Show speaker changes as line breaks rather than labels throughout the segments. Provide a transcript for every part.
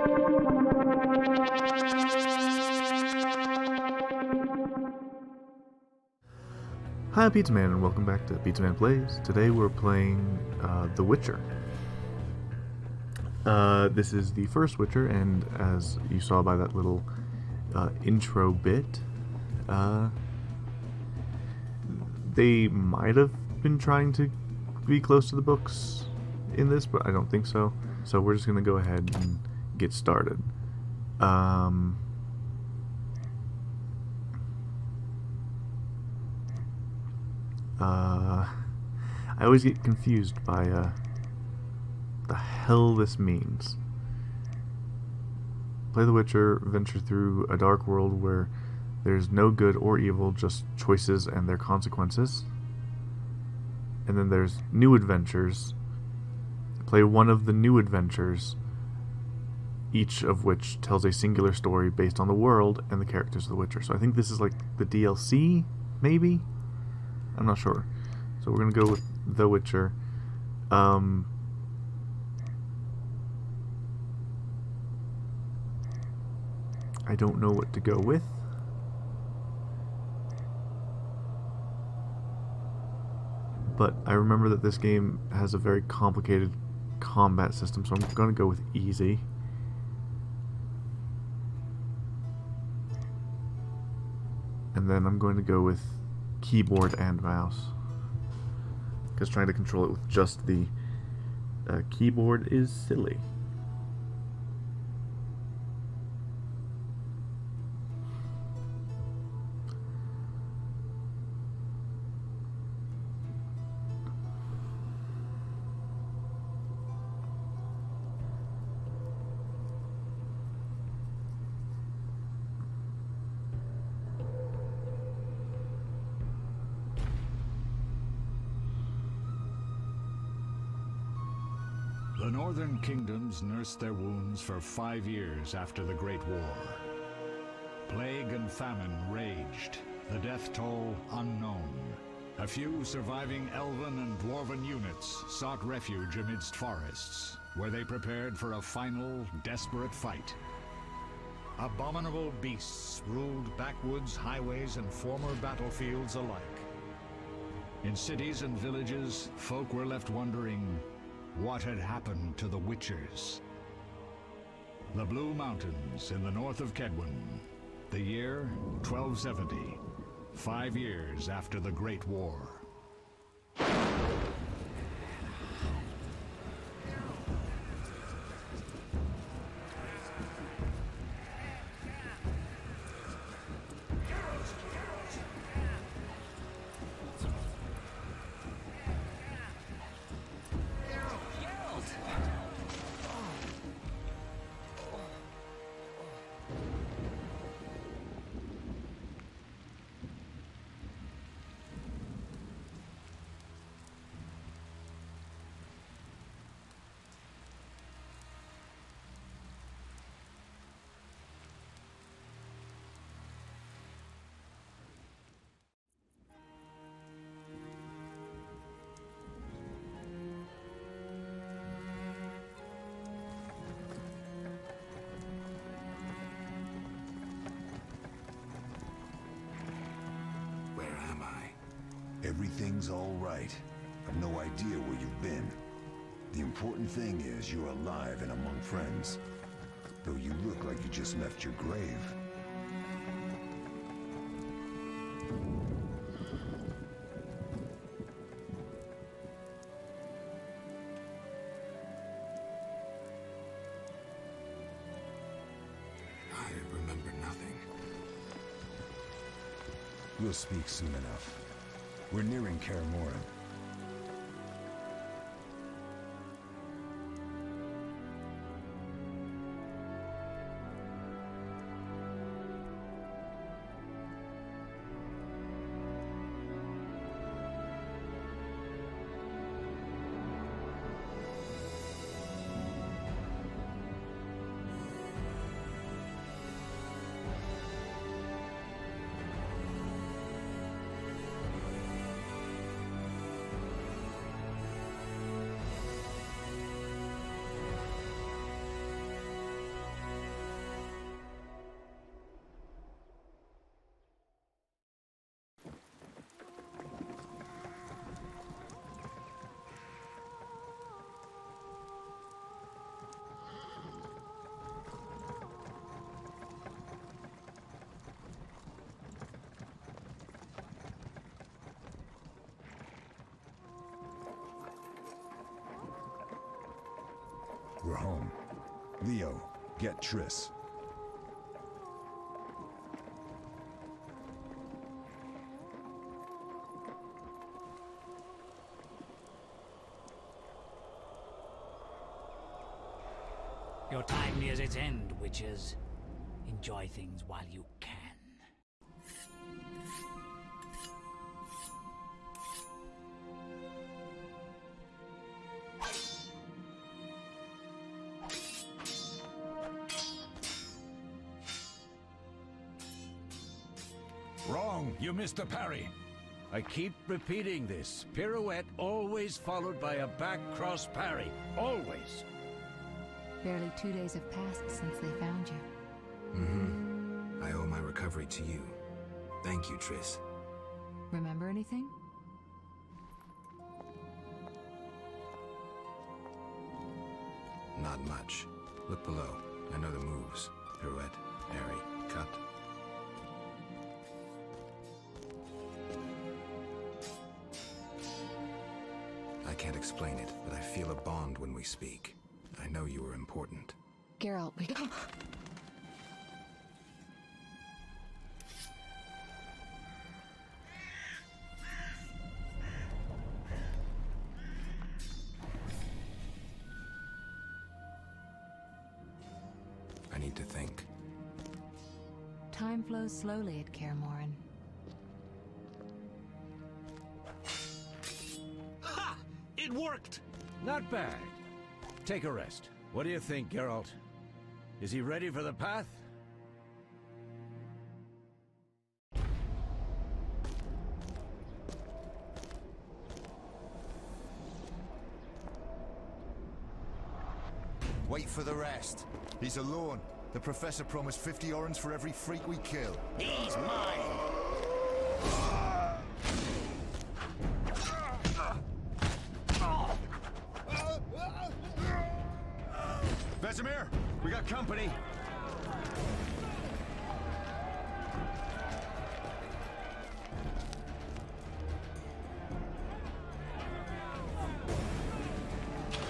Hi, I'm Pizza Man, and welcome back to Pizza Man Plays. Today we're playing The Witcher. This is the first Witcher, and as you saw by that little intro bit, they might have been trying to be close to the books in this, but I don't think so. So we're just going to go ahead and get started. I always get confused by the hell this means. Play the Witcher, venture through a dark world where there's no good or evil, just choices and their consequences. And then there's new adventures. Play one of the new adventures, each of which tells a singular story based on the world and the characters of the Witcher. So I think this is like the DLC, maybe? I'm not sure. So we're going to go with The Witcher. I don't know what to go with. But I remember that this game has a very complicated combat system, so I'm going to go with easy. And then I'm going to go with keyboard and mouse, because trying to control it with just the keyboard is silly.
The northern kingdoms nursed their wounds for 5 years after the Great War. Plague and famine raged, the death toll unknown. A few surviving elven and dwarven units sought refuge amidst forests, where they prepared for a final, desperate fight. Abominable beasts ruled backwoods, highways, and former battlefields alike. In cities and villages, folk were left wondering, what had happened to the Witchers? The Blue Mountains in the north of Kedwen. The year 1270, 5 years after the Great War.
Everything's all right. I've no idea where you've been. The important thing is you're alive and among friends. Though you look like you just left your grave.
I remember nothing.
We'll speak soon enough. We're nearing Kaer Morhen. We're home. Leo, get Triss.
Your time nears its end, witches. Enjoy things while you can.
Wrong! You missed the parry!
I keep repeating this. Pirouette always followed by a back cross parry. Always.
Barely 2 days have passed since they found you.
Mm-hmm. I owe my recovery to you. Thank you, Triss.
Remember anything?
Not much. Look below. I know the moves. Pirouette, parry, cut. I can't explain it, but I feel a bond when we speak. I know you are important.
Geralt, we...
I need to think.
Time flows slowly at Kaer Morhen.
Ha! It worked! Not bad. Take a rest. What do you think, Geralt? Is he ready for the path?
Wait for the rest. He's alone. The Professor promised 50 orens for every freak we kill.
He's mine!
Vesemir, we got company.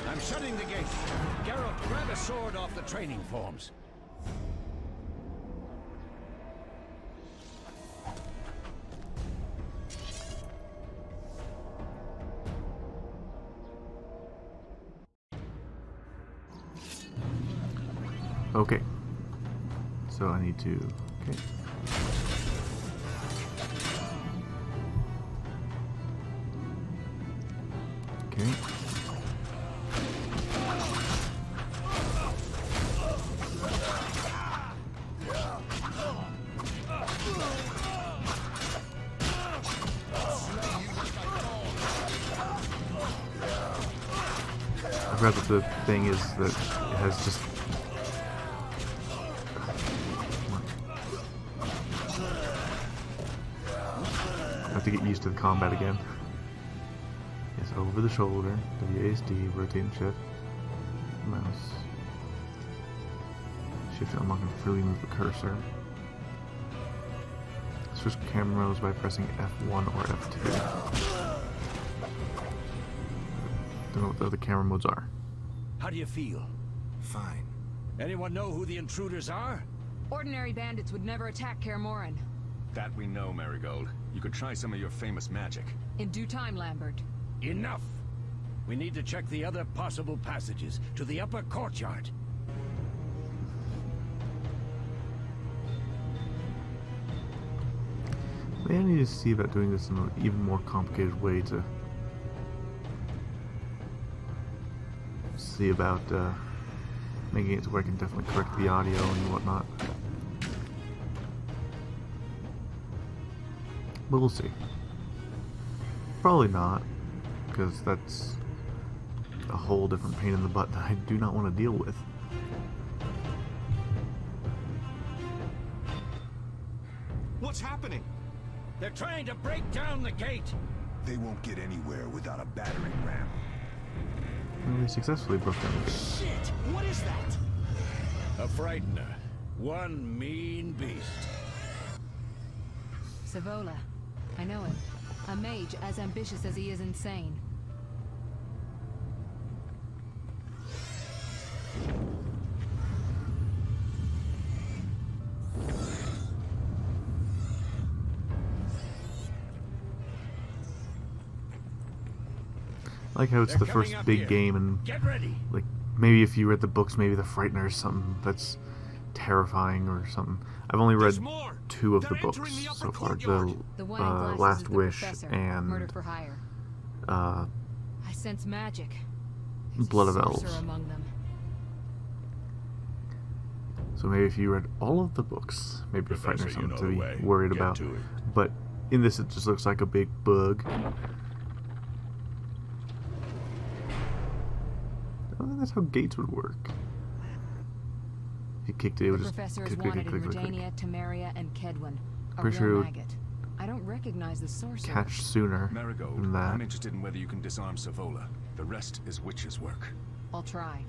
I'm shutting the gate. Geralt, grab a sword off the training forms.
Okay. So I need to... Okay. Okay. I forgot that the thing is that it has just... I have to get used to the combat again. Yes, over the shoulder, WASD, rotating shift, mouse. Shift to unlock and freely move the cursor. Switch camera modes by pressing F1 or F2. Don't know what the other camera modes are.
How do you feel?
Fine.
Anyone know who the intruders are?
Ordinary bandits would never attack Kaer Morhen.
That we know, Marigold. You could try some of your famous magic.
In due time, Lambert.
Enough! We need to check the other possible passages to the upper courtyard.
Maybe I need to see about doing this in an even more complicated way to see about making it to where I can definitely correct the audio and whatnot. But we'll see. Probably not, because that's a whole different pain in the butt that I do not want to deal with.
What's happening?
They're trying to break down the gate!
They won't get anywhere without a battering ram.
And we successfully broke down the gate.
Shit! What is that? A Frightener. One mean beast.
Savola. I know him. A mage as ambitious as he is insane.
I like how it's
They're
the first
coming up
big
here.
game, and
Get ready.
like maybe if you read the books, maybe the Frightener is something that's terrifying or something. I've only read
There's more.
2 of the
They're
books
entering the upper
so far:
courtyard.
The one in glasses is
Last
the
Wish
professor,
and
Murder for Hire.
uh,
I sense magic. There's a
Blood of
sorcerer
Elves.
among them.
So maybe if you read all of the books, maybe a
Professor,
Frightener
you know
something to
the
be
way.
worried
Get
about.
to it.
But in this, it just looks like a big bug. Oh, that's how gates would work. If you kicked it, it
The
would just
professor is
click, click,
wanted
click,
in
click, click,
Redania, Temeria, and Kedwin. A
Pretty sure it
real
would
maggot. I don't recognize the sorcerer.
catch sooner
Marigold,
than that.
I'm interested in whether you can disarm Savola. The rest is witch's work.
I'll try.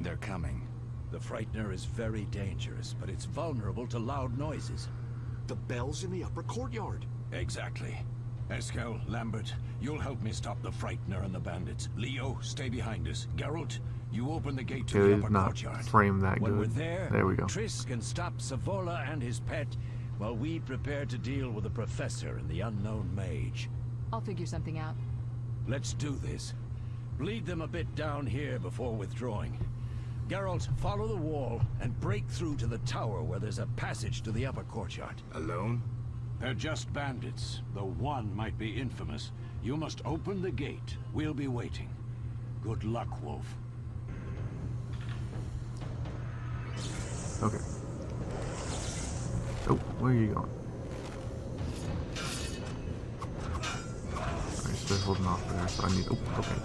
They're coming.
The Frightener is very dangerous, but it's vulnerable to loud noises.
The bell's in the upper courtyard.
Exactly. Eskel, Lambert, you'll help me stop the Frightener and the bandits. Leo, stay behind us. Geralt, you open the gate to
Okay,
the
they
upper
did not
courtyard.
frame that
When we're
good.
there,
we go.
Triss can stop Savola and his pet while we prepare to deal with the Professor and the unknown mage.
I'll figure something out.
Let's do this. Lead them a bit down here before withdrawing. Geralt, follow the wall and break through to the tower where there's a passage to the upper courtyard.
Alone?
They're just bandits, though one might be infamous. You must open the gate. We'll be waiting. Good luck, Wolf.
Okay. Oh, where are you going? Alright, so they're holding off there, so I need... Oh, okay.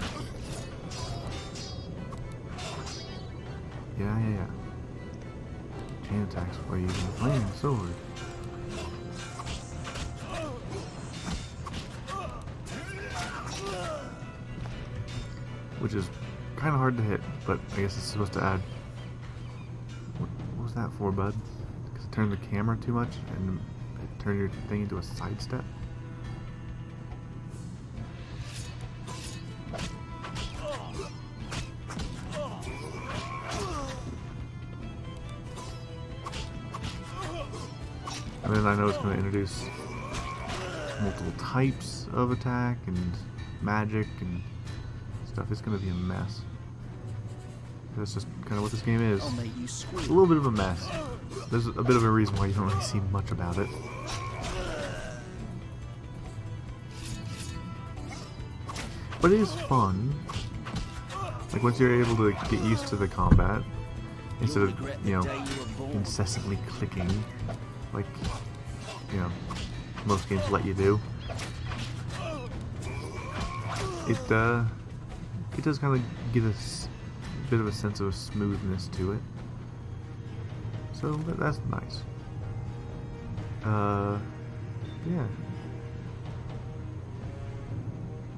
Yeah. Chain attacks while using the flaming sword. Which is kind of hard to hit, but I guess it's supposed to add... What was that for, bud? Because it turned the camera too much and it turned your thing into a sidestep? And then I know it's going to introduce multiple types of attack and magic and stuff. It's going to be a mess. That's just kind of what this game is. A little bit of a mess. There's a bit of a reason why you don't really see much about it. But it is fun. Like once you're able to get used to the combat, instead of, you know, incessantly clicking, like, you know, most games let you do. It does kind of give us a bit of a sense of smoothness to it. So that's nice. Yeah.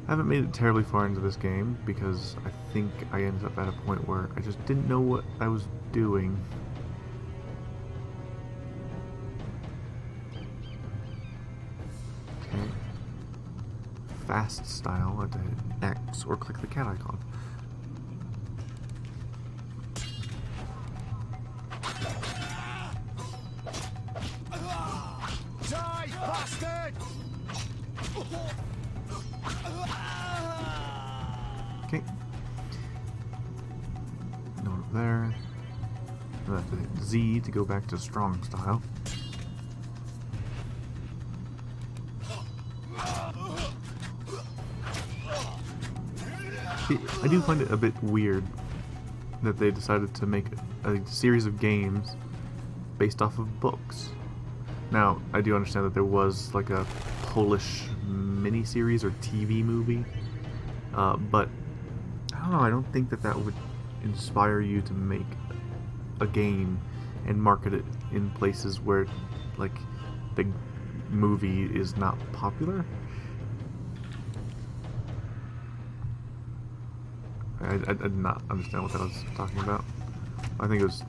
I haven't made it terribly far into this game because I think I ended up at a point where I just didn't know what I was doing. Okay. Fast style, I have to hit X or click the cat icon.
Die, bastard!
Okay. Note up there. I have to hit Z to go back to strong style. I do find it a bit weird that they decided to make a series of games based off of books. Now, I do understand that there was like a Polish miniseries or TV movie, but I don't know, I don't think that that would inspire you to make a game and market it in places where, like, the movie is not popular. I did not understand what that was talking about. I think it was...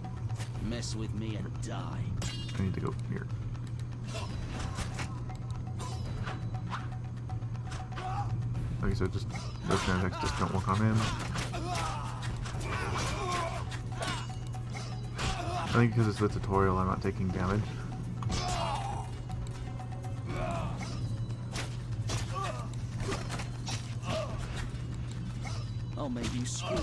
Mess with me and die.
I need to go here. Like I said, just those kind of attacks just don't work on him. I think because it's the tutorial, I'm not taking damage.
screw.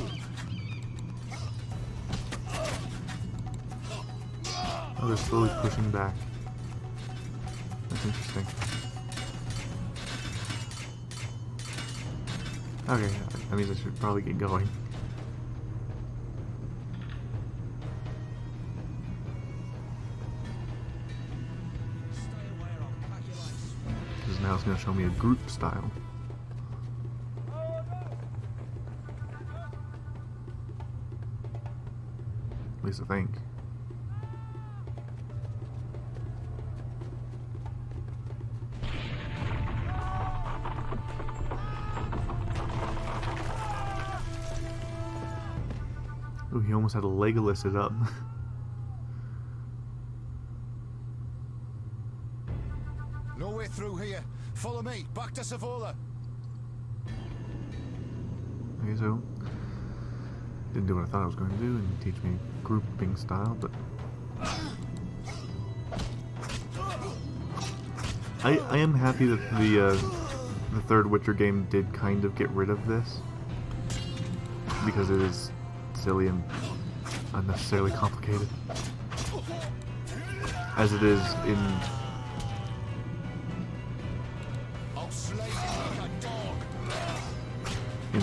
Oh, they're slowly pushing back. That's interesting. Okay, that means I should probably get going. Because now it's going to show me a group style. At least I think. Ooh, he almost had a Legolas it up.
No way through here. Follow me. Back to Savola.
Okay, so didn't do what I thought I was going to do and teach me grouping style, but I am happy that the third Witcher game did kind of get rid of this, because it is silly and unnecessarily complicated, as it is in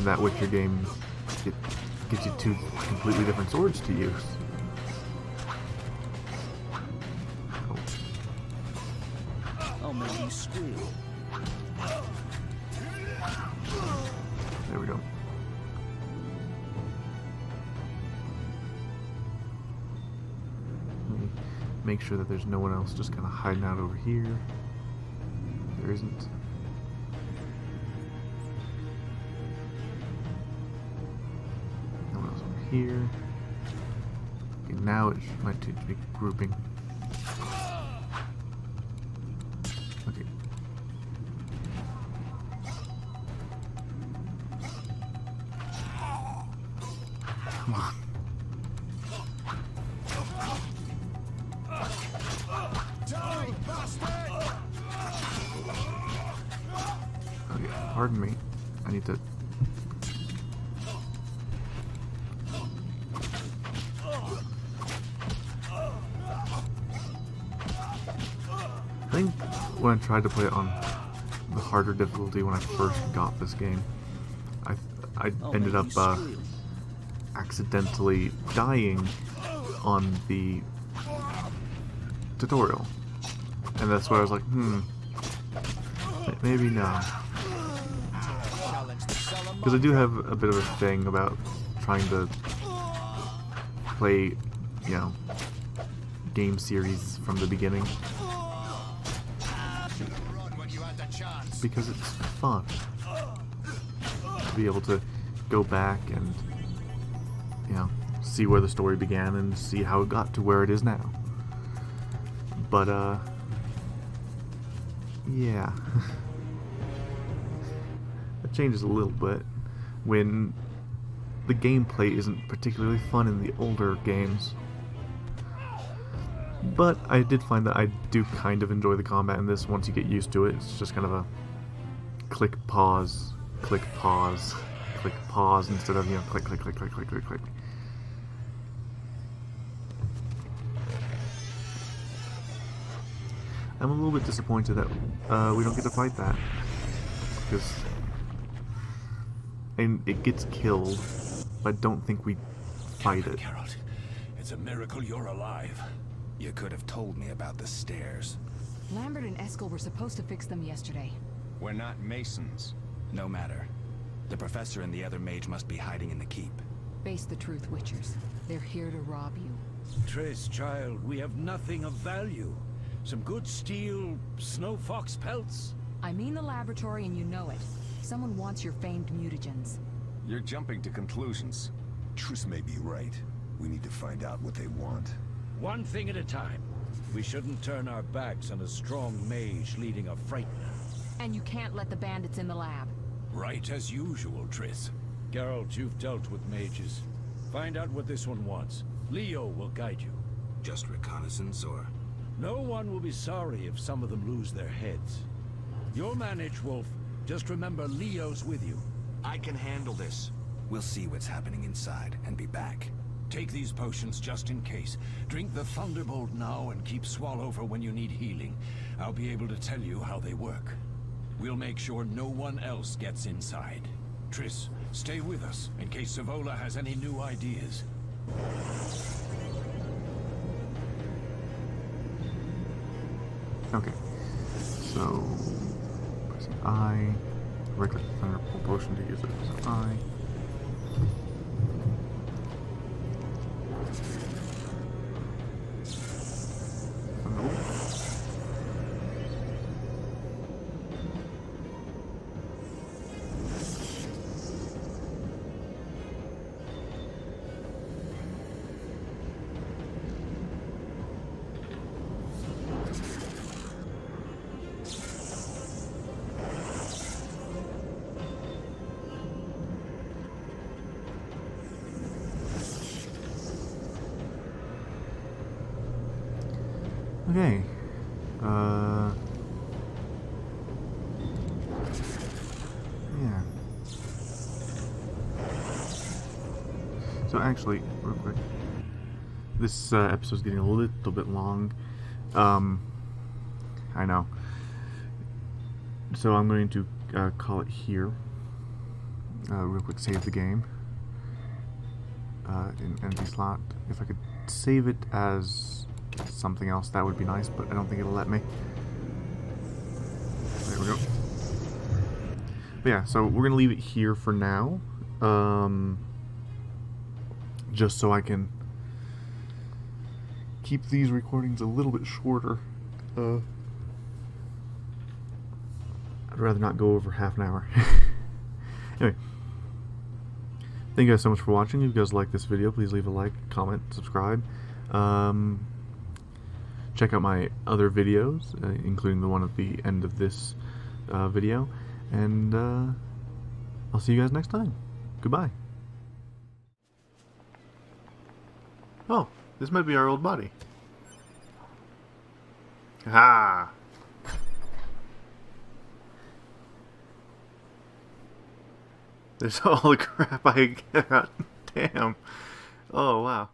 that Witcher game. It gives you two completely different swords to use. Oh.
I'll make you squeal.
There we go. Let me make sure that there's no one else just kind of hiding out over here. There isn't. Here. Okay, now it might teach me grouping. Okay. Come on. Okay, pardon me. I need to. I think when I tried to play it on the harder difficulty when I first got this game, I ended up accidentally dying on the tutorial, and that's why I was like, maybe no, because I do have a bit of a thing about trying to play, game series from the beginning. Because it's fun to be able to go back and, see where the story began and see how it got to where it is now. But, yeah. It changes a little bit when the gameplay isn't particularly fun in the older games. But I did find that I do kind of enjoy the combat in this once you get used to it. It's just kind of a click, pause, click, pause, click, pause, instead of, click, click, click, click, click, click, click. I'm a little bit disappointed that we don't get to fight that, because it gets killed, but I don't think we fight it.
Geralt, it's a miracle you're alive.
You could have told me about the stairs.
Lambert and Eskel were supposed to fix them yesterday.
We're not masons.
No matter. The professor and the other mage must be hiding in the keep.
Face the truth, Witchers. They're here to rob you.
Triss, child, we have nothing of value. Some good steel, snow fox pelts.
I mean the laboratory and you know it. Someone wants your famed mutagens.
You're jumping to conclusions.
Triss may be right. We need to find out what they want.
One thing at a time. We shouldn't turn our backs on a strong mage leading a frightener.
And you can't let the bandits in the lab.
Right as usual, Triss. Geralt, you've dealt with mages. Find out what this one wants. Leo will guide you.
Just reconnaissance, or?
No one will be sorry if some of them lose their heads. You'll manage, Wolf. Just remember Leo's with you.
I can handle this.
We'll see what's happening inside and be back.
Take these potions just in case. Drink the Thunderbolt now and keep Swallow for when you need healing. I'll be able to tell you how they work. We'll make sure no one else gets inside. Triss, stay with us in case Savola has any new ideas.
Okay. So, pressing I. Regular Thunderbolt potion to use it as I. Okay. Yeah. So actually, real quick, this episode's getting a little bit long. I know. So I'm going to call it here. Real quick, save the game in empty slot. If I could save it as something else, that would be nice, but I don't think it'll let me. There we go. But yeah, so we're gonna leave it here for now, just so I can keep these recordings a little bit shorter. I'd rather not go over half an hour. Anyway, thank you guys so much for watching. If you guys like this video, please leave a like, comment, subscribe. Check out my other videos, including the one at the end of this video, and I'll see you guys next time. Goodbye. Oh, this might be our old buddy. Ha! There's all the crap I got. Damn. Oh, wow.